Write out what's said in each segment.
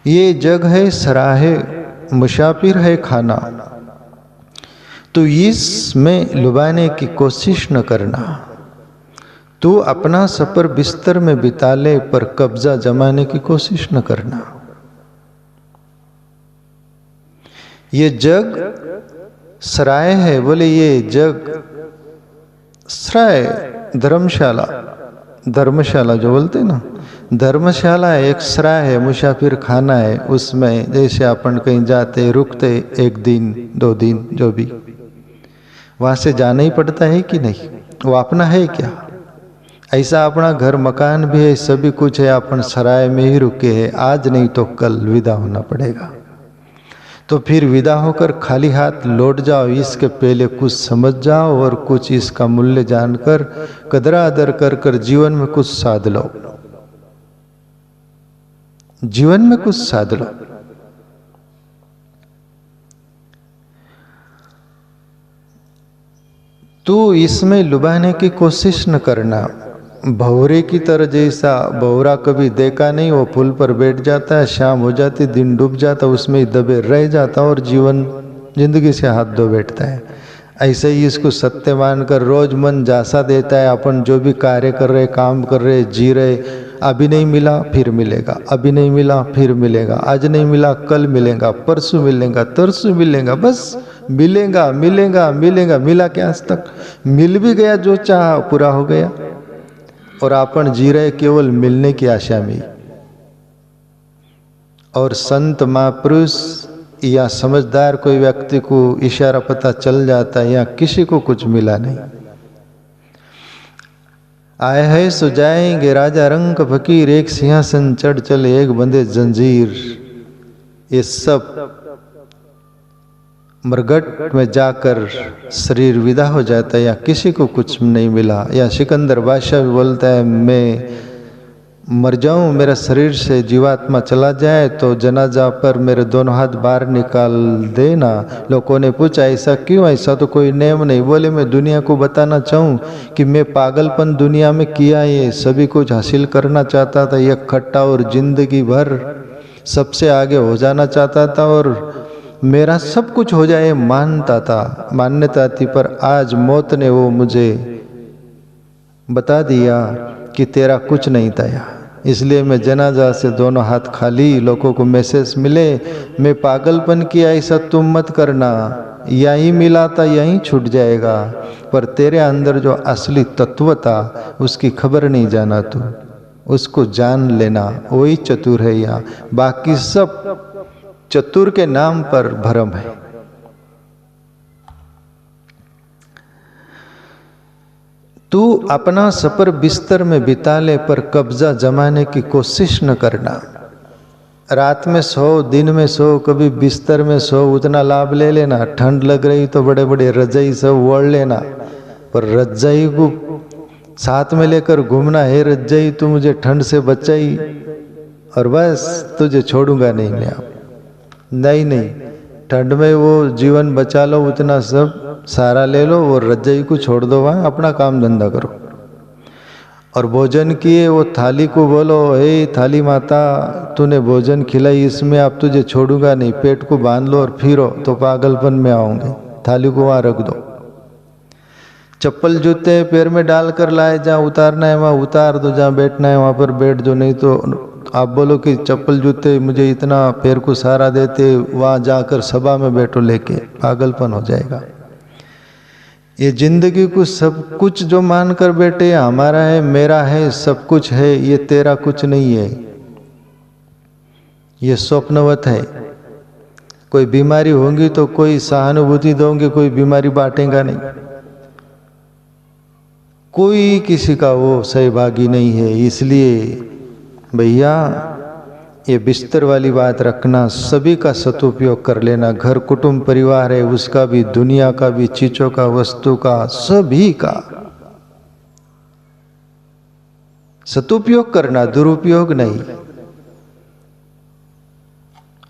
ये जग है सराहे मुसाफिर है खाना, तो इसमें लुभाने की कोशिश न करना। तू अपना सफर बिस्तर में बिता ले, पर कब्जा जमाने की कोशिश न करना। ये जग सराय है, बोले ये जग सराय धर्मशाला, धर्मशाला जो बोलते ना, धर्मशाला एक सराय है, मुसाफिर खाना है। उसमें जैसे अपन कहीं जाते रुकते 1 दिन 2 दिन जो भी, वहां से जाना ही पड़ता है कि नहीं? वो अपना है क्या? ऐसा अपना घर मकान भी है, सभी कुछ है, अपन सराय में ही रुके हैं। आज नहीं तो कल विदा होना पड़ेगा। तो फिर विदा होकर खाली हाथ लौट जाओ, इसके पहले कुछ समझ जाओ और कुछ इसका मूल्य जानकर कदरा अदर कर कर जीवन में कुछ साध लो, जीवन में कुछ साध लो। तू इसमें लुभाने की कोशिश न करना। भौरे की तरह, जैसा भौरा कभी देखा नहीं, वो पुल पर बैठ जाता है, शाम हो जाती, दिन डूब जाता, उसमें ही दबे रह जाता और जीवन जिंदगी से हाथ धो बैठता है। ऐसे ही इसको सत्य मानकर रोज मन जासा देता है। अपन जो भी कार्य कर रहे, काम कर रहे, जी रहे, अभी नहीं मिला फिर मिलेगा, अभी नहीं मिला फिर मिलेगा, आज नहीं मिला कल मिलेगा, परसों मिलेगा, तरसों मिलेगा, बस मिलेगा मिलेगा मिलेगा। मिला क्या आज तक? मिल भी गया, जो चाहा पूरा हो गया, और अपन जी रहे केवल मिलने की आशा में। और संत महापुरुष या समझदार कोई व्यक्ति को इशारा पता चल जाता है, या किसी को कुछ मिला नहीं। आए है सो जाएंगे, राजा रंग फकीर, एक सिंहासन चढ़ चले, एक बंधे जंजीर। ये सब मरघट में जाकर शरीर विदा हो जाता है, या किसी को कुछ नहीं मिला। या सिकंदर बादशाह भी बोलता है, मैं मर जाऊं, मेरा शरीर से जीवात्मा चला जाए तो जनाजा पर मेरे दोनों हाथ बाहर निकाल देना। लोगों ने पूछा ऐसा क्यों? ऐसा तो कोई नेम नहीं। बोले मैं दुनिया को बताना चाहूं कि मैं पागलपन दुनिया में किया, ये सभी कुछ हासिल करना चाहता था, यह खट्टा, और जिंदगी भर सबसे आगे हो जाना चाहता था, और मेरा सब कुछ हो जाए मानता था, मान्यता थी। पर आज मौत ने वो मुझे बता दिया कि तेरा कुछ नहीं था यहाँ, इसलिए मैं जनाजा से दोनों हाथ खाली। लोगों को मैसेज मिले, मैं पागलपन किया, ऐसा तुम मत करना, यहीं मिला था यहीं छूट जाएगा, पर तेरे अंदर जो असली तत्व था उसकी खबर नहीं जाना तू, उसको जान लेना, वही चतुर है। यहाँ बाकी सब चतुर के नाम पर भ्रम है। तू अपना सफर बिस्तर में बिता ले, पर कब्जा जमाने की कोशिश न करना। रात में सो, दिन में सो, कभी बिस्तर में सो, उतना लाभ ले लेना। ठंड लग रही तो बड़े बड़े रजाई सब ओढ़ लेना, पर रजाई को साथ में लेकर घूमना है। रजाई तू मुझे ठंड से बचाई, और बस तुझे छोड़ूंगा नहीं मैं अब। नहीं नहीं, ठंड में वो जीवन बचा लो, उतना सब सारा ले लो, और रजाई को छोड़ दो, वहाँ अपना काम धंधा करो। और भोजन किए, वो थाली को बोलो, हे थाली माता तूने भोजन खिलाई, इसमें अब तुझे छोड़ूंगा नहीं, पेट को बांध लो और फिरो तो पागलपन में आओगे। थाली को वहाँ रख दो। चप्पल जूते पैर में डालकर लाए, जहाँ उतारना है वहाँ उतार दो, जहाँ बैठना है वहाँ पर बैठ दो। नहीं तो आप बोलो कि चप्पल जूते मुझे इतना पैर को सहारा देते, वहाँ जाकर सभा में बैठो लेके, पागलपन हो जाएगा। ये जिंदगी को सब कुछ जो मानकर बैठे, हमारा है, मेरा है, सब कुछ है, ये तेरा कुछ नहीं है, ये स्वप्नवत है। कोई बीमारी होगी तो कोई सहानुभूति दोगे, कोई बीमारी बांटेगा नहीं, कोई किसी का वो सहभागी नहीं है। इसलिए भैया ये बिस्तर वाली बात रखना, सभी का सदुपयोग कर लेना। घर कुटुंब परिवार है, उसका भी, दुनिया का भी, चीजों का, वस्तु का, सभी का सदुपयोग करना, दुरुपयोग नहीं।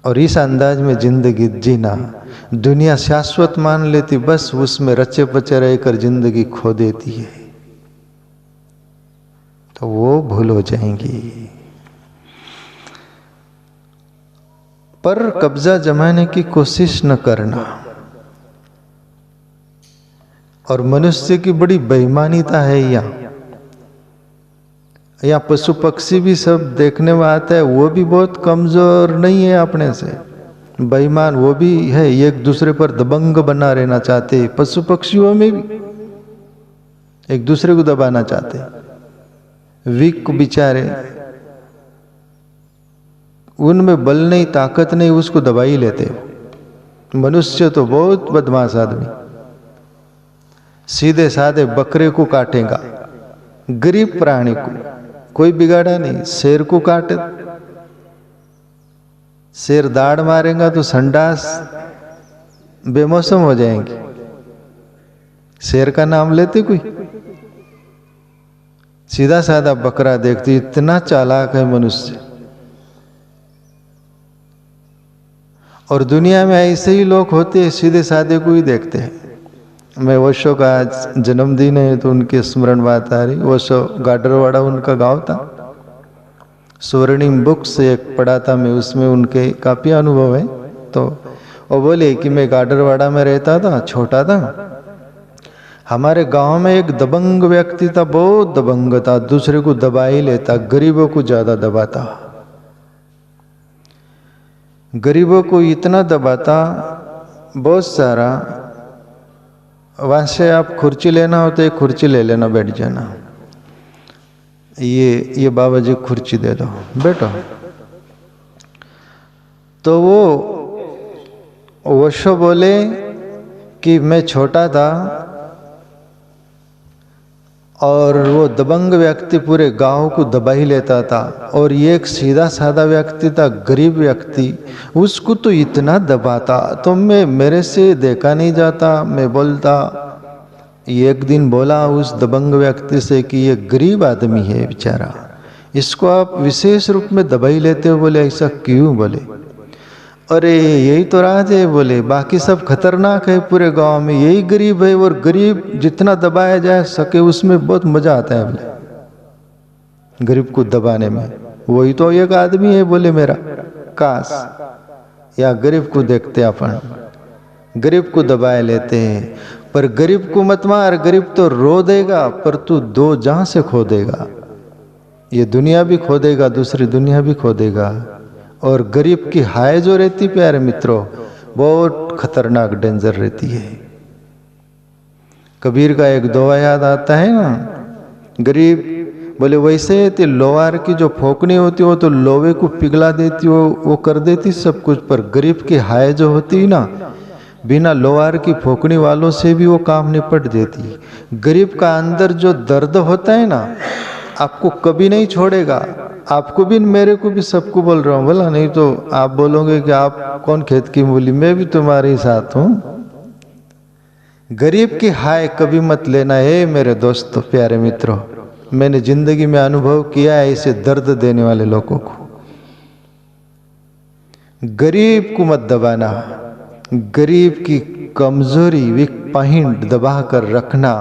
और इस अंदाज में जिंदगी जीना। दुनिया शाश्वत मान लेती, बस उसमें रचे पचे रहकर जिंदगी खो देती है, तो वो भूल हो जाएंगी। पर कब्जा जमाने की कोशिश न करना। और मनुष्य की बड़ी बेईमानीता है यहाँ पशु पक्षी भी सब देखने में आता है, वो भी बहुत कमजोर नहीं है अपने से, बेईमान वो भी है, एक दूसरे पर दबंग बना रहना चाहते। पशु पक्षियों में भी एक दूसरे को दबाना चाहते, वीक को बेचारे, उनमें बल नहीं ताकत नहीं, उसको दबा ही लेते। मनुष्य तो बहुत बदमाश आदमी, सीधे साधे बकरे को काटेगा, गरीब प्राणी को कोई बिगाड़ा नहीं, शेर को काटे, शेर दाढ़ मारेगा तो संडास बेमौसम हो जाएंगे, शेर का नाम लेते कोई? सीधा साधा बकरा देखते, इतना चालाक है मनुष्य। और दुनिया में ऐसे ही लोग होते हैं, सीधे साधे को ही देखते हैं। मैं ओशो का आज जन्मदिन है तो उनके स्मरण बात आ रही। ओशो गाडरवाड़ा उनका गांव था। स्वर्णिम बुक से एक पढ़ा था मैं, उसमें उनके काफ़ी अनुभव है। तो वो बोले कि मैं गाडरवाड़ा में रहता था, छोटा था, हमारे गांव में एक दबंग व्यक्ति था, बहुत दबंग था, दूसरे को दबा ही लेता, गरीबों को ज़्यादा दबाता, गरीबों को इतना दबाता बहुत सारा। वहाँ से आप कुर्सी लेना हो तो एक कुर्सी ले लेना, बैठ जाना, ये बाबा जी कुर्सी दे दो, बैठो। तो वो ओशो बोले कि मैं छोटा था और वो दबंग व्यक्ति पूरे गांव को दबा ही लेता था, और ये एक सीधा साधा व्यक्ति था, गरीब व्यक्ति, उसको तो इतना दबाता तो मैं, मेरे से देखा नहीं जाता, मैं बोलता। एक दिन बोला उस दबंग व्यक्ति से कि ये गरीब आदमी है बेचारा, इसको आप विशेष रूप में दबा ही लेते हो। बोले ऐसा क्यों? बोले अरे यही तो राज है, बोले बाकी सब खतरनाक है पूरे गांव में, यही गरीब है, और गरीब जितना दबाया जा सके उसमें बहुत मजा आता है, बोले गरीब को दबाने में। वही तो एक आदमी है, बोले मेरा, काश या गरीब को देखते अपन, गरीब को दबाए लेते हैं। पर गरीब को मत मार, गरीब तो रो देगा, पर तू दो जहां से खो देगा, ये दुनिया भी खो देगा, दूसरी दुनिया भी खो देगा। और गरीब की हाय जो रहती प्यारे मित्रों, बहुत खतरनाक डेंजर रहती है। कबीर का एक दोहा याद आता है ना, गरीब बोले वैसे तो लोहार की जो फोकनी होती वो तो लोहे को पिघला देती, वो कर देती सब कुछ, पर गरीब की हाय जो होती ना, बिना लोहार की फोकनी वालों से भी वो काम निपट देती। गरीब का अंदर जो दर्द होता है ना, आपको कभी नहीं छोड़ेगा, आपको भी, मेरे को भी, सबको बोल रहा हूँ, बोला नहीं तो आप बोलोगे कि आप कौन खेत की मूली, मैं भी तुम्हारे साथ हूँ। गरीब की हाय कभी मत लेना है मेरे दोस्तों, प्यारे मित्रों। मैंने जिंदगी में अनुभव किया है ऐसे दर्द देने वाले लोगों को। गरीब को मत दबाना, गरीब की कमजोरी, वीक पॉइंट दबा कर रखना,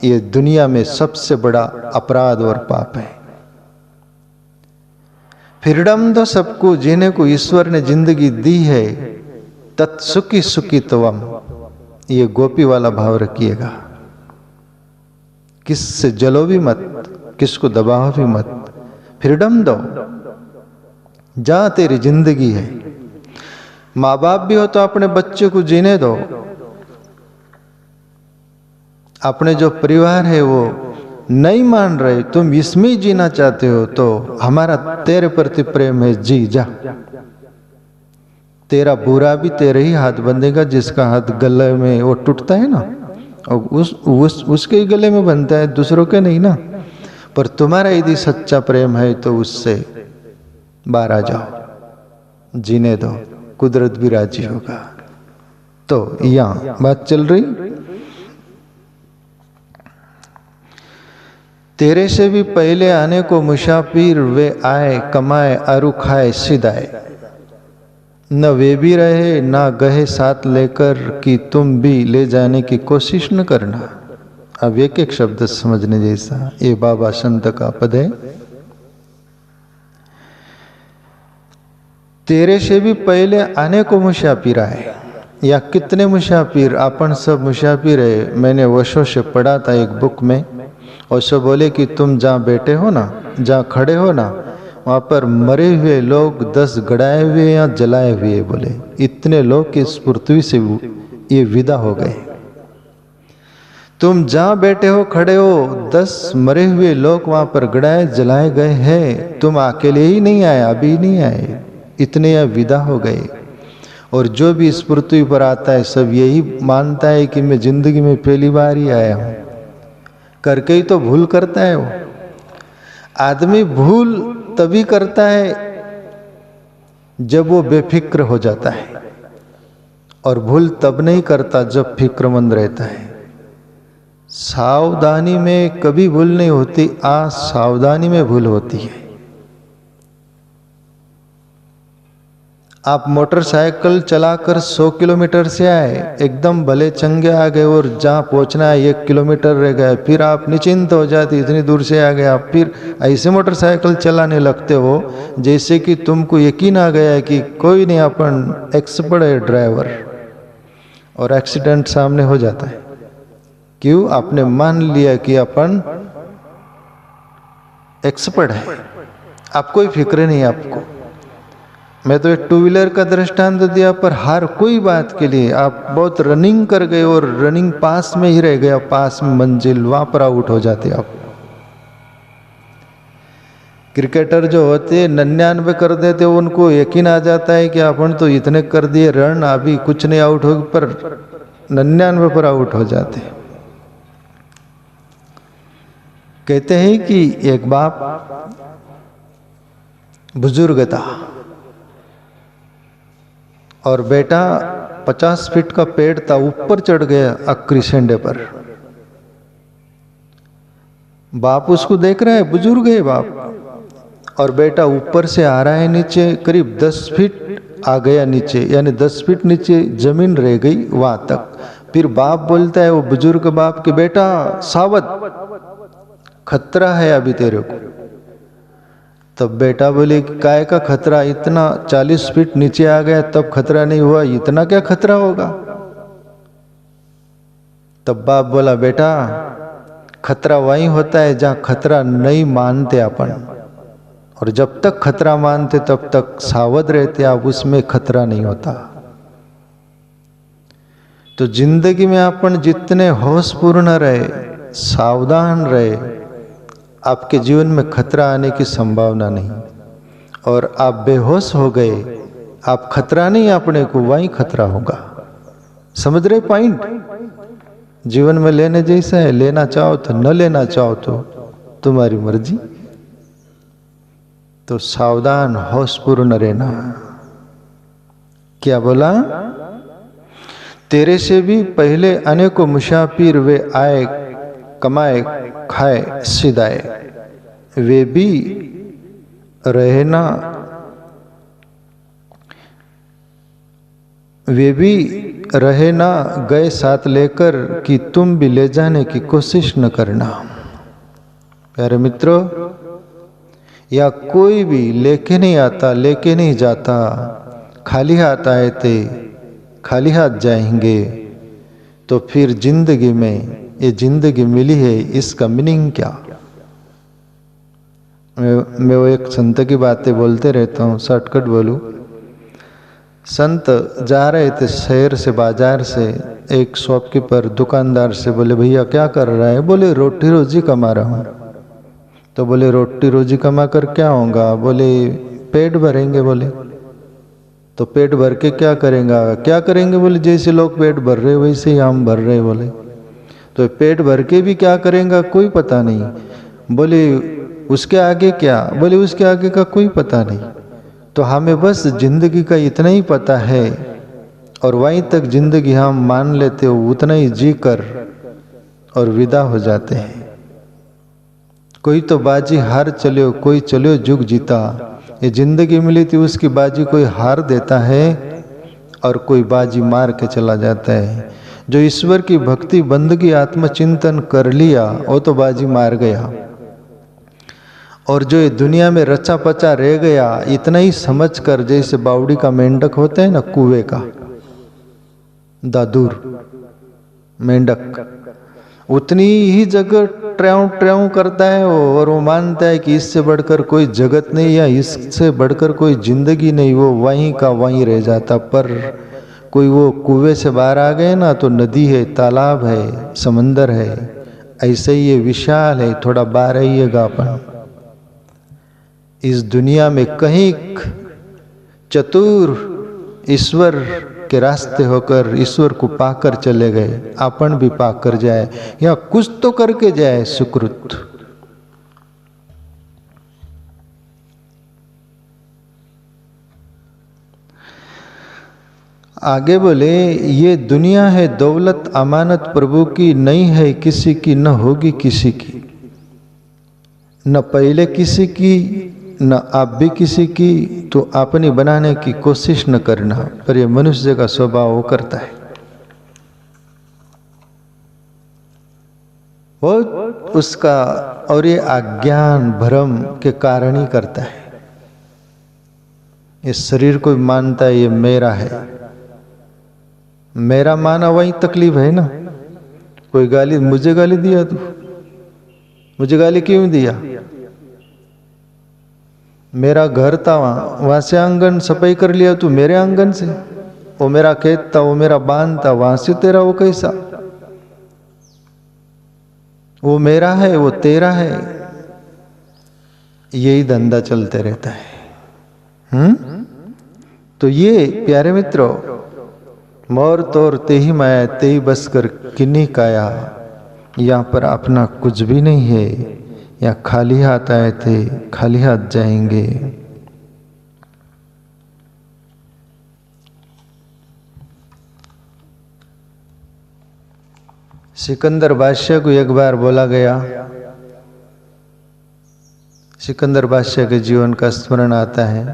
ये दुनिया में सबसे बड़ा अपराध और पाप है। फ्रीडम तो सबको जीने को ईश्वर ने जिंदगी दी है, तत्सुखी सुखी तवम, ये गोपी वाला भाव रखिएगा। किससे जलो भी मत, किसको दबाओ भी मत, फ्रीडम दो, जहां तेरी जिंदगी है। माँ बाप भी हो तो अपने बच्चे को जीने दो, अपने जो परिवार है वो नहीं मान रहे, तुम इसमें ही जीना चाहते हो तो हमारा तेरे प्रति प्रेम है, जी जा। तेरा बुरा भी तेरे ही हाथ बंधेगा, जिसका हाथ गले में वो टूटता है ना, और उसके ही गले में बनता है, दूसरों के नहीं ना। पर तुम्हारा यदि सच्चा प्रेम है तो उससे बाहर आ जाओ, जीने दो, कुदरत भी राजी होगा। तो यहाँ बात चल रही, तेरे से भी पहले आने को मुसाफिर वे आए, कमाए अरु खाए सिदाए, न वे भी रहे ना गए साथ लेकर, कि तुम भी ले जाने की कोशिश न करना। अब एक एक शब्द समझने जैसा, ये बाबा संत का पद है। तेरे से भी पहले आने को मुसाफिर आए, या कितने मुसाफिर, अपन सब मुसाफिर है। मैंने वर्षों से पढ़ा था एक बुक में, और सो बोले कि तुम जहाँ बैठे हो ना, जहाँ खड़े हो ना, वहाँ पर मरे हुए लोग 10 गड़ाए हुए या जलाए हुए, बोले इतने लोग इस पृथ्वी से ये विदा हो गए। तुम जहाँ बैठे हो, खड़े हो, 10 मरे हुए लोग वहाँ पर गड़ाए जलाए गए हैं। तुम अकेले ही नहीं आए, अभी नहीं आए, इतने यह विदा हो गए। और जो भी इस पृथ्वी पर आता है सब यही मानता है कि मैं जिंदगी में पहली बार ही आया हूँ। करके ही तो भूल करता है वो। आदमी भूल तभी करता है जब वो बेफिक्र हो जाता है, और भूल तब नहीं करता जब फिक्रमंद रहता है। सावधानी में कभी भूल नहीं होती, असावधानी में भूल होती है। आप मोटरसाइकिल चलाकर 100 किलोमीटर से आए, एकदम भले चंगे आ गए, और जहाँ पहुँचना है 1 किलोमीटर रह गया, फिर आप निश्चिंत हो जाते, इतनी दूर से आ गए आप, फिर ऐसे मोटरसाइकिल चलाने लगते हो जैसे कि तुमको यकीन आ गया है कि कोई नहीं, अपन एक्सपर्ट है ड्राइवर, और एक्सीडेंट सामने हो जाता है। क्यों? आपने मान लिया कि अपन एक्सपर्ट है, आप कोई फिक्र नहीं आपको। मैं तो एक 2 व्हीलर का दृष्टांत दिया, पर हर कोई बात के लिए आप बहुत रनिंग कर गए और रनिंग पास में ही रह गया, पास में मंजिल, वहां पर आउट हो जाते आप। क्रिकेटर जो होते 99 कर देते, उनको यकीन आ जाता है कि अपन तो इतने कर दिए रन, अभी कुछ नहीं आउट हो, पर 99 पर आउट हो जाते। कहते हैं कि एक बाप बुजुर्ग था और बेटा 50 फीट का पेड़ था, ऊपर चढ़ गया अक्री सेंडे पर। बाप उसको देख रहा है, बुजुर्ग है बाप, और बेटा ऊपर से आ रहा है नीचे, करीब 10 फीट आ गया नीचे, यानी 10 फीट नीचे जमीन रह गई वहां तक। फिर बाप बोलता है, वो बुजुर्ग बाप, कि बेटा सावध, खतरा है अभी तेरे को। तब बेटा बोले, काय का खतरा, इतना 40 फीट नीचे आ गया तब खतरा नहीं हुआ, इतना क्या खतरा होगा। तब बाप बोला, बेटा खतरा वहीं होता है जहां खतरा नहीं मानते अपन, और जब तक खतरा मानते तब तक सावध रहते आप, उसमें खतरा नहीं होता। तो जिंदगी में अपन जितने होशपूर्ण रहे, सावधान रहे, आपके जीवन में खतरा आने की संभावना नहीं। और आप बेहोश हो गए, आप खतरा नहीं अपने को, वहीं खतरा होगा। समझ रहे पॉइंट? जीवन में लेने जैसा है, लेना चाहो तो, न लेना चाहो तो तुम्हारी मर्जी। तो सावधान होशपूर्ण रहना। क्या बोला? तेरे से भी पहले अनेकों मुसाफिर वे आए, कमाए खाए सिदाए, वे भी रहना, वे भी रहे ना गए साथ लेकर, कि तुम भी ले जाने की कोशिश न करना। प्यारे मित्रों, या कोई भी लेके नहीं आता, लेके नहीं जाता, खाली हाथ आए थे खाली हाथ जाएंगे, तो फिर जिंदगी में ये जिंदगी मिली है, इसका मीनिंग क्या? मैं वो एक संत की बातें बोलते रहता हूँ, शॉर्टकट बोलूँ। संत जा रहे थे शहर से, बाजार से, एक शॉपकीपर दुकानदार से बोले, भैया क्या कर रहा है? बोले रोटी रोजी कमा रहा हूँ। तो बोले रोटी रोजी कमा कर क्या होगा? बोले पेट भरेंगे। बोले तो पेट भर के क्या करेंगे? क्या करेंगे? बोले जैसे लोग पेट भर रहे वैसे ही हम भर रहे। बोले तो पेट भर के भी क्या करेंगे कोई पता नहीं। बोले उसके आगे क्या? बोले उसके आगे का कोई पता नहीं। तो हमें बस जिंदगी का इतना ही पता है, और वहीं तक जिंदगी हम मान लेते हो, उतना ही जी कर और विदा हो जाते हैं। कोई तो बाजी हार चलो, कोई चलो जुग जीता। ये जिंदगी मिली थी उसकी बाजी कोई हार देता है और कोई बाजी मार के चला जाता है। जो ईश्वर की भक्ति बंदगी आत्मचिंतन कर लिया वो तो बाजी मार गया, और जो ये दुनिया में रचा पचा रह गया, इतना ही समझ कर, जैसे बावड़ी का मेंढक होता है ना, कुएं का दादूर मेंढक, उतनी ही जगह ट्र्याऊ ट्र्याऊ करता है वो, और वो मानता है कि इससे बढ़कर कोई जगत नहीं या इससे बढ़कर कोई जिंदगी नहीं, वो वहीं का वहीं रह जाता। पर कोई वो कुएं से बाहर आ गए ना तो नदी है, तालाब है, समंदर है, ऐसे ही ये विशाल है। थोड़ा बाहर आइएगा अपन, इस दुनिया में कहीं चतुर ईश्वर के रास्ते होकर ईश्वर को पाकर चले गए, अपन भी पाकर जाए या कुछ तो करके जाए सुकृत। आगे बोले, ये दुनिया है दौलत अमानत प्रभु की, नहीं है किसी की, न होगी किसी की, न पहले किसी की, न आप भी किसी की, तो अपनी बनाने की कोशिश न करना। पर यह मनुष्य का स्वभाव वो करता है, वो उसका, और ये अज्ञान भ्रम के कारण ही करता है। ये शरीर को मानता है ये मेरा है, मेरा माना वही तकलीफ है ना। कोई गाली, मुझे गाली दिया तू, मुझे गाली क्यों दिया? मेरा घर था वहां से आंगन सफाई कर लिया तू मेरे आंगन से, वो मेरा खेत था, वो मेरा बांध था, वहां से तेरा वो कैसा? वो मेरा है, वो तेरा है, यही धंधा चलते रहता है। तो ये प्यारे मित्रों, मोर तोर ते ही माया ते ही बस कर किन्हीं काया, यहाँ पर अपना कुछ भी नहीं है, या खाली हाथ आए थे खाली हाथ जाएंगे। सिकंदर बादशाह को एक बार बोला गया, सिकंदर बादशाह के जीवन का स्मरण आता है।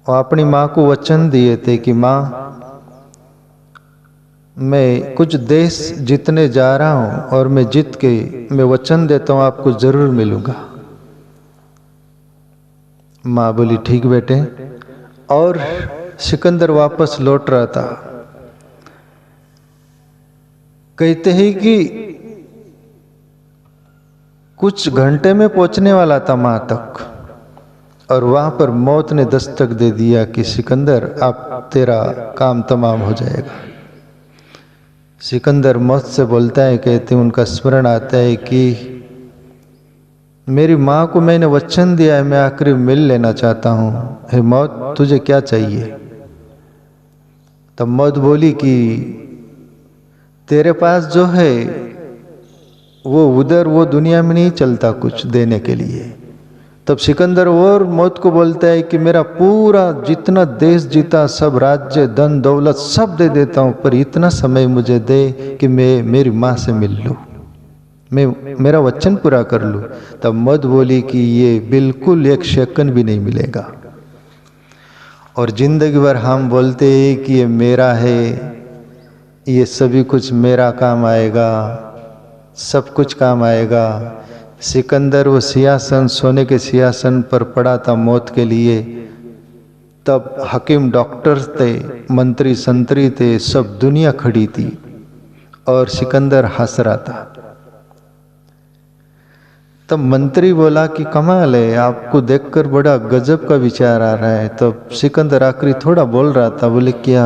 वो अपनी माँ को वचन दिए थे कि माँ, मैं कुछ देश जीतने जा रहा हूं और मैं जीत के मैं वचन देता हूं आपको जरूर मिलूंगा। माँ बोली ठीक बेटे। और सिकंदर वापस लौट रहा था, कहते हैं कि कुछ घंटे में पहुंचने वाला था माँ तक, और वहां पर मौत ने दस्तक दे दिया कि सिकंदर अब तेरा काम तमाम हो जाएगा। सिकंदर मौत से बोलता है, कहते उनका स्मरण आता है कि मेरी माँ को मैंने वचन दिया है, मैं आखिरी मिल लेना चाहता हूँ, हे मौत तुझे क्या चाहिए? तब मौत बोली कि तेरे पास जो है वो उधर वो दुनिया में नहीं चलता कुछ देने के लिए। तब सिकंदर और मौत को बोलता है कि मेरा पूरा जितना देश जीता, सब राज्य धन दौलत सब दे देता हूँ, पर इतना समय मुझे दे कि मैं मेरी माँ से मिल लूँ, मैं मेरा वचन पूरा कर लूँ। तब मौत बोली कि ये बिल्कुल एक सेकंड भी नहीं मिलेगा। और जिंदगी भर हम बोलते हैं कि ये मेरा है, ये सभी कुछ मेरा काम आएगा, सब कुछ काम आएगा। सिकंदर वो सिंहासन, सोने के सिंहासन पर पड़ा था मौत के लिए। तब हकीम डॉक्टर थे, मंत्री संतरी थे, सब दुनिया खड़ी थी और सिकंदर हंस रहा था। तब मंत्री बोला कि कमाल है, आपको देखकर बड़ा गजब का विचार आ रहा है। तब सिकंदर आखिरी थोड़ा बोल रहा था, बोले क्या?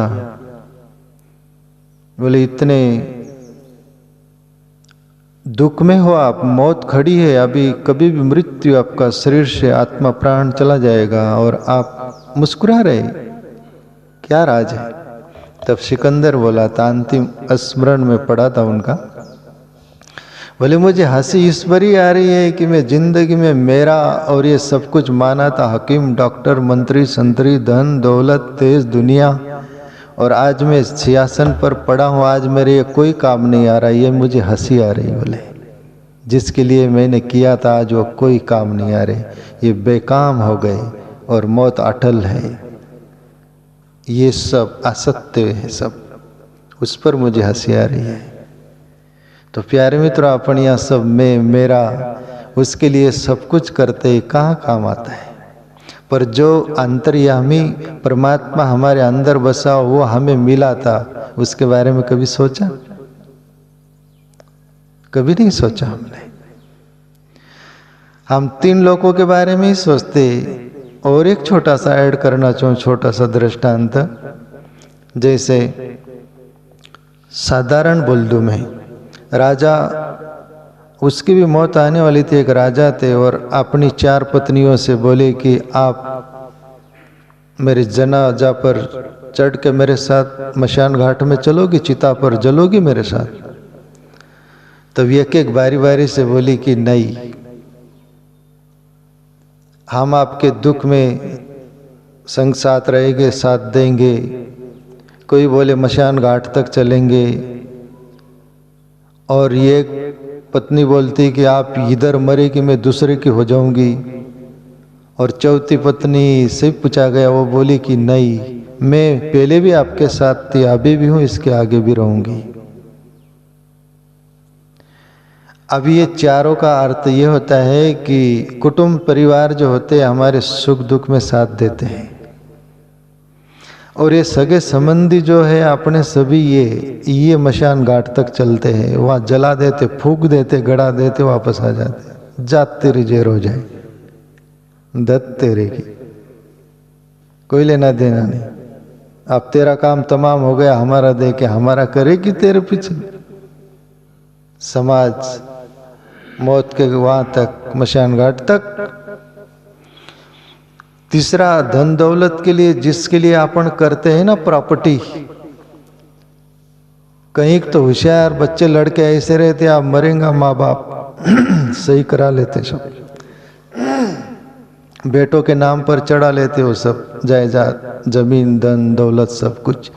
बोले इतने दुख में हो आप, मौत खड़ी है, अभी कभी भी मृत्यु आपका शरीर से आत्मा प्राण चला जाएगा और आप मुस्कुरा रहे, क्या राज है? तब सिकंदर बोला था, अंतिम स्मरण में पड़ा था उनका, बोले मुझे हंसी इस पर ही आ रही है कि मैं जिंदगी में मेरा और ये सब कुछ माना था, हकीम डॉक्टर मंत्री संतरी धन दौलत देश दुनिया, और आज मैं सिंहासन पर पड़ा हूँ, आज मेरे ये कोई काम नहीं आ रहा, ये मुझे हंसी आ रही। बोले जिसके लिए मैंने किया था आज वो कोई काम नहीं आ रहे, ये बेकाम हो गए और मौत अटल है, ये सब असत्य है सब, उस पर मुझे हंसी आ रही है। तो प्यारे मित्र, अपन यहाँ सब मैं मेरा उसके लिए सब कुछ करते कहाँ काम आता है। पर जो अंतर्यामी परमात्मा हमारे अंदर बसा वो हमें मिला था, उसके बारे में कभी सोचा? कभी नहीं सोचा हमने। हम 3 लोगों के बारे में ही सोचते। और एक छोटा सा ऐड करना चाहूँ, छोटा सा दृष्टांत। जैसे साधारण बुल्दू में राजा, उसकी भी मौत आने वाली थी। एक राजा थे और अपनी 4 पत्नियों से बोले कि आप मेरे जनाजा पर चढ़ के मेरे साथ मशान घाट में चलोगी, चिता पर जलोगी मेरे साथ? तब एक एक बारी बारी से बोली कि नहीं, हम आपके दुख में संग साथ रहेंगे, साथ देंगे। कोई बोले मशान घाट तक चलेंगे, और ये पत्नी बोलती कि आप इधर मरे कि मैं दूसरे की हो जाऊंगी। और चौथी पत्नी से पूछा गया, वो बोली कि नहीं, मैं पहले भी आपके साथ थी, अभी भी हूं, इसके आगे भी रहूंगी। अब ये चारों का अर्थ ये होता है कि कुटुंब परिवार जो होते हैं हमारे सुख दुख में साथ देते हैं। और ये सगे संबंधी जो है अपने सभी ये मशान घाट तक चलते हैं, वहाँ जला देते, फूंक देते, गड़ा देते, वापस आ जाते। जात तेरी जेर हो जाए, दत्त तेरे की, कोई लेना देना नहीं। अब तेरा काम तमाम हो गया, हमारा दे के हमारा करेगी तेरे पीछे। समाज मौत के वहां तक, मशान घाट तक। तीसरा, धन दौलत के लिए जिसके लिए अपन करते हैं ना प्रॉपर्टी। कहीं तो होशियार बच्चे लड़के ऐसे रहते, आप मरेंगे माँ बाप सही करा लेते, सब बेटों के नाम पर चढ़ा लेते हो, सब जायदाद, जमीन, धन दौलत सब कुछ।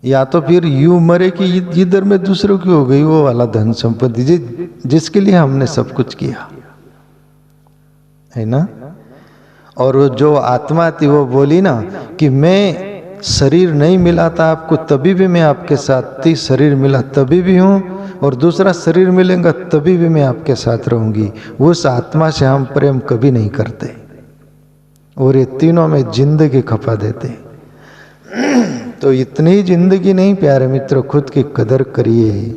या तो फिर यूं मरे कि इधर में दूसरों की हो गई वो वाला धन संपत्ति जिसके लिए हमने सब कुछ किया है ना। और वो जो आत्मा थी वो बोली ना कि मैं शरीर नहीं मिला था आपको तभी भी मैं आपके साथ थी, शरीर मिला तभी भी हूँ, और दूसरा शरीर मिलेगा तभी भी मैं आपके साथ रहूंगी। उस आत्मा से हम प्रेम कभी नहीं करते, और ये तीनों में जिंदगी खपा देते। तो इतनी जिंदगी नहीं प्यारे मित्र, खुद की कदर करिए।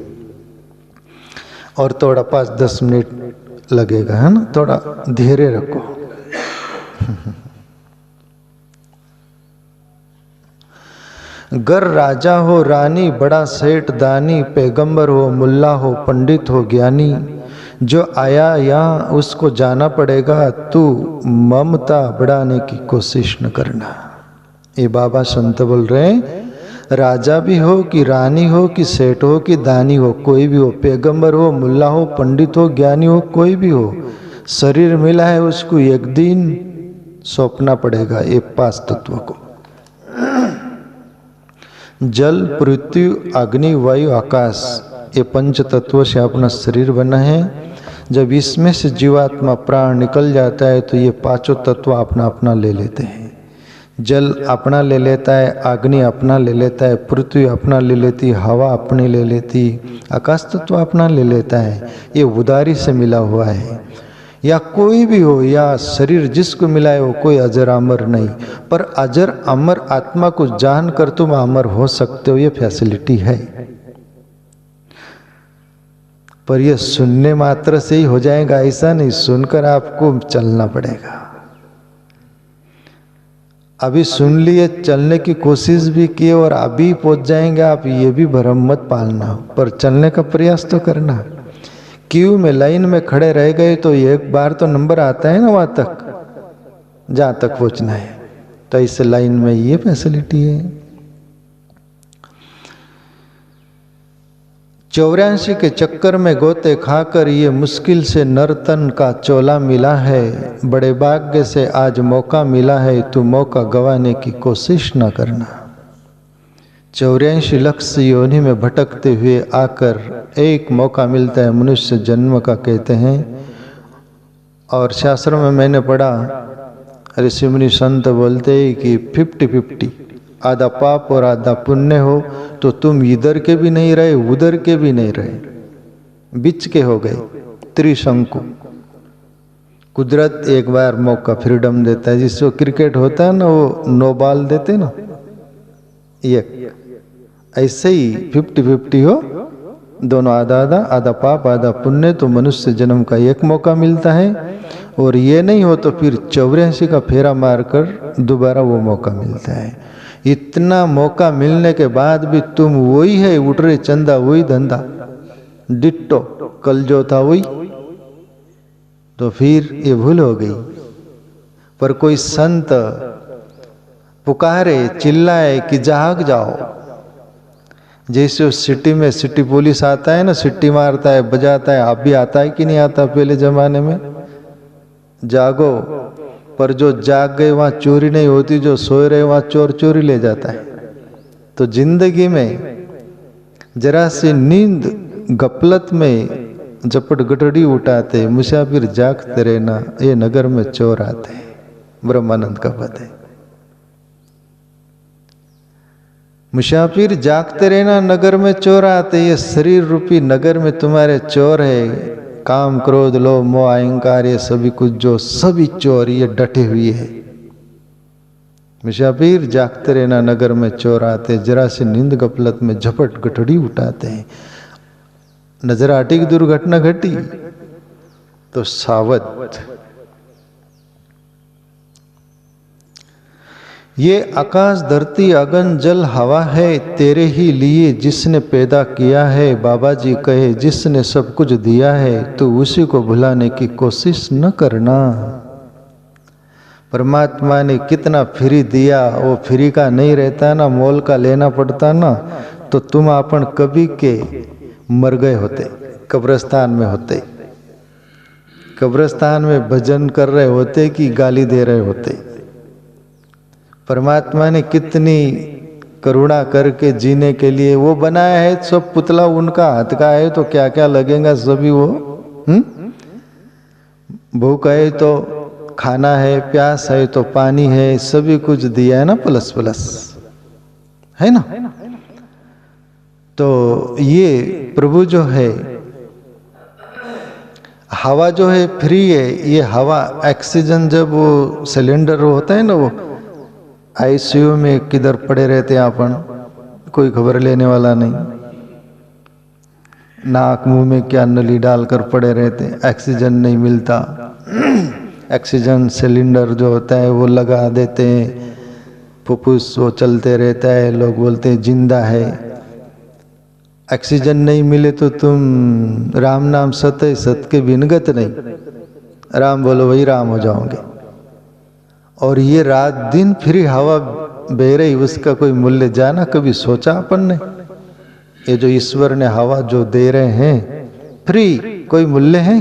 और थोड़ा 5-10 मिनट लगेगा, है ना, थोड़ा धैर्य रखो। गर राजा हो रानी, बड़ा सेठ दानी, पैगंबर हो मुल्ला हो पंडित हो ज्ञानी, जो आया यहाँ उसको जाना पड़ेगा, तू ममता बढ़ाने की कोशिश न करना। ये बाबा संत बोल रहे हैं, राजा भी हो कि रानी हो कि सेठ हो कि दानी हो, कोई भी हो, पैगंबर हो मुल्ला हो पंडित हो ज्ञानी हो, कोई भी हो, शरीर मिला है उसको एक दिन सौंपना पड़ेगा ये 5 तत्व को। जल पृथ्वी अग्नि वायु आकाश, ये 5 तत्वों से अपना शरीर बना है। जब इसमें से जीवात्मा प्राण निकल जाता है तो ये 5 तत्व अपना अपना ले लेते हैं। जल अपना ले लेता है, अग्नि अपना ले लेता है, पृथ्वी अपना ले लेती, हवा अपनी ले लेती, आकाश तत्व अपना ले लेता है। ये उदारी से मिला हुआ है। या कोई भी हो, या शरीर जिसको मिला है वो कोई अजर अमर नहीं, पर अजर अमर आत्मा को जान कर तुम अमर हो सकते हो, ये फैसिलिटी है। पर ये सुनने मात्र से ही हो जाएगा ऐसा नहीं, सुनकर आपको चलना पड़ेगा। अभी सुन लिए, चलने की कोशिश भी की और अभी पहुंच जाएंगे आप, ये भी भ्रम मत पालना, पर चलने का प्रयास तो करना। क्यू में लाइन में खड़े रह गए तो एक बार तो नंबर आता है ना वहां तक जहां तक पहुंचना है, तो इस लाइन में ये फैसिलिटी है। 84 के चक्कर में गोते खाकर ये मुश्किल से नर्तन का चोला मिला है, बड़े भाग्य से आज मौका मिला है, तू मौका गंवाने की कोशिश न करना। 84 लक्ष योनि में भटकते हुए आकर एक मौका मिलता है मनुष्य जन्म का, कहते हैं। और शास्त्र में मैंने पढ़ा, ऋषि मुनि संत बोलते हैं कि 50-50, आधा पाप और आधा पुण्य हो तो तुम इधर के भी नहीं रहे उधर के भी नहीं रहे, बिच के हो गए, त्रिशंकु। कुदरत एक बार मौका फ्रीडम देता है, जिसको क्रिकेट होता है ना, वो 9 बॉल देते ना, ये ऐसे ही 50-50 हो, दोनों आधा आधा, आधा पाप आधा पुण्य, तो मनुष्य जन्म का एक मौका मिलता है। और ये नहीं हो तो फिर 84 का फेरा मारकर दोबारा वो मौका मिलता है। इतना मौका मिलने के बाद भी तुम वही है, उठ रहे चंदा वही धंधा, डिट्टो कल जो था वही, तो फिर ये भूल हो गई। पर कोई संत पुकारे चिल्लाए कि जाग जाओ, जैसे उस सिटी में सिटी पुलिस आता है ना, सिटी मारता है बजाता है, आप भी आता है कि नहीं आता पहले जमाने में, जागो। पर जो जाग गए वहां चोरी नहीं होती, जो सोए रहे वहां चोर चोरी ले जाता है। तो जिंदगी में जरा सी नींद गफलत में झपट गटड़ी उठाते, मुसाफिर जागते रहना, ये नगर में चोर आते हैं। ब्रह्मानंद का पद है, मुसाफिर जागते रहना, नगर में चोर आते। ये शरीर रूपी नगर में तुम्हारे चोर है। काम क्रोध लोभ मोह अहंकार, ये सभी कुछ जो सभी चोर ये डटे हुए है। मुसाफिर जागते रहना, नगर में चोर आते, जरा सी नींद गफलत में झपट गठड़ी उठाते हैं। नजर आटी की दुर्घटना घटी तो सावध। ये आकाश धरती अगन जल हवा है, तेरे ही लिए जिसने पैदा किया है। बाबा जी कहे जिसने सब कुछ दिया है, तो उसी को भुलाने की कोशिश न करना। परमात्मा ने कितना फ्री दिया, वो फ्री का नहीं रहता ना, मोल का लेना पड़ता ना, तो तुम अपन कभी के मर गए होते, कब्रिस्तान में होते, कब्रिस्तान में भजन कर रहे होते कि गाली दे रहे होते। परमात्मा ने कितनी करुणा करके जीने के लिए वो बनाया है, सब पुतला उनका हाथ का है, तो क्या क्या लगेगा सभी वो। भूख है तो खाना है, प्यास है तो पानी है, सभी कुछ दिया है ना, प्लस प्लस है ना। तो ये प्रभु जो है, हवा जो है फ्री है। ये हवा ऑक्सीजन जब वो सिलेंडर होता है ना, वो आईसीयू में किधर पड़े रहते हैं अपन, कोई खबर लेने वाला नहीं, नाक मुंह में क्या नली डालकर पड़े रहते हैं, ऑक्सीजन नहीं मिलता। ऑक्सीजन सिलेंडर जो होता है वो लगा देते हैं, फुफ्फुस वो चलते रहता है, लोग बोलते हैं जिंदा है। ऑक्सीजन नहीं मिले तो तुम राम नाम सत है, सत के बिनगत नहीं, राम बोलो वही राम हो जाओगे। और ये रात दिन फ्री हवा बह रही, उसका कोई मूल्य जाना कभी सोचा अपन ने? ये जो ईश्वर ने हवा जो दे रहे हैं फ्री, कोई मूल्य है?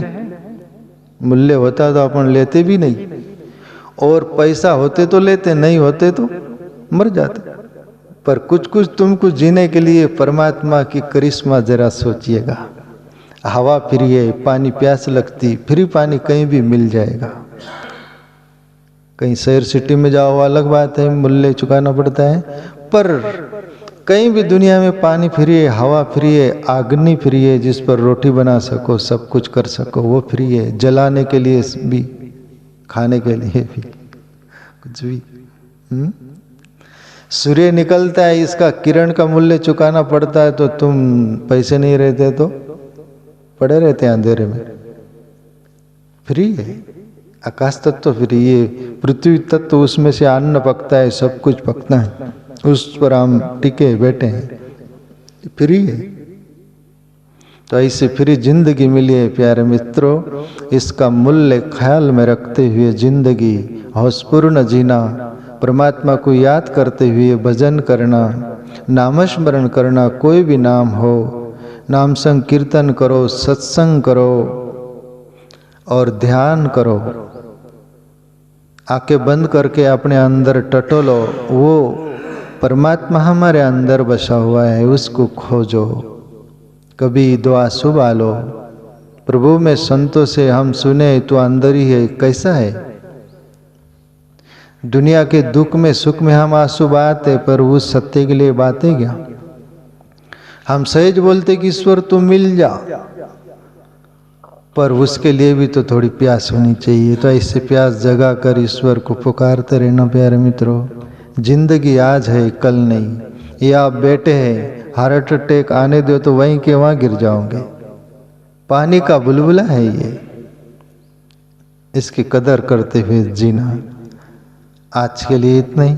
मूल्य होता तो अपन लेते भी नहीं, और पैसा होते तो लेते, नहीं होते तो मर जाते। पर कुछ कुछ तुमको जीने के लिए परमात्मा की करिश्मा जरा सोचिएगा। हवा फ्री है, पानी प्यास लगती, फ्री पानी कहीं भी मिल जाएगा। कहीं शहर सिटी में जाओ अलग बात है, मूल्य चुकाना पड़ता है, पर कहीं भी दुनिया में पानी फ्री है, हवा फ्री है, अग्नि फ्री है, जिस पर रोटी बना सको, सब कुछ कर सको, वो फ्री है। जलाने के लिए भी, खाने के लिए भी, कुछ भी। सूर्य निकलता है, इसका किरण का मूल्य चुकाना पड़ता है, तो तुम पैसे नहीं रहते तो पड़े रहते हैं अंधेरे में। फ्री है आकाश तत्व, फ्री है पृथ्वी तत्व, उसमें से अन्न पकता है, सब कुछ पकता है, उस पर हम टिके बैठे हैं, फ्री है। तो ऐसे फ्री जिंदगी मिली है प्यारे मित्रों। इसका मूल्य ख्याल में रखते हुए जिंदगी होशपूर्ण जीना, परमात्मा को याद करते हुए भजन करना, नामस्मरण करना, कोई भी नाम हो, नाम संकीर्तन करो, सत्संग करो और ध्यान करो। आंखें बंद करके अपने अंदर टटोलो, वो परमात्मा हमारे अंदर बसा हुआ है, उसको खोजो। कभी दुआ सुबह लो, प्रभु में संतों से हम सुने तो अंदर ही है, कैसा है? दुनिया के दुख में सुख में हम आंसू बहाते, पर उस सत्य के लिए बातें क्या? हम सहज बोलते कि ईश्वर तू मिल जा, पर उसके लिए भी तो थोड़ी प्यास होनी चाहिए। तो ऐसे प्यास जगा कर ईश्वर को पुकारते रहना प्यारे मित्रों। जिंदगी आज है, कल नहीं। ये आप बैठे हैं, हार्ट अटैक आने दो तो वहीं के वहां गिर जाओगे। पानी का बुलबुला है ये, इसकी कदर करते हुए जीना। आज के लिए इतना ही।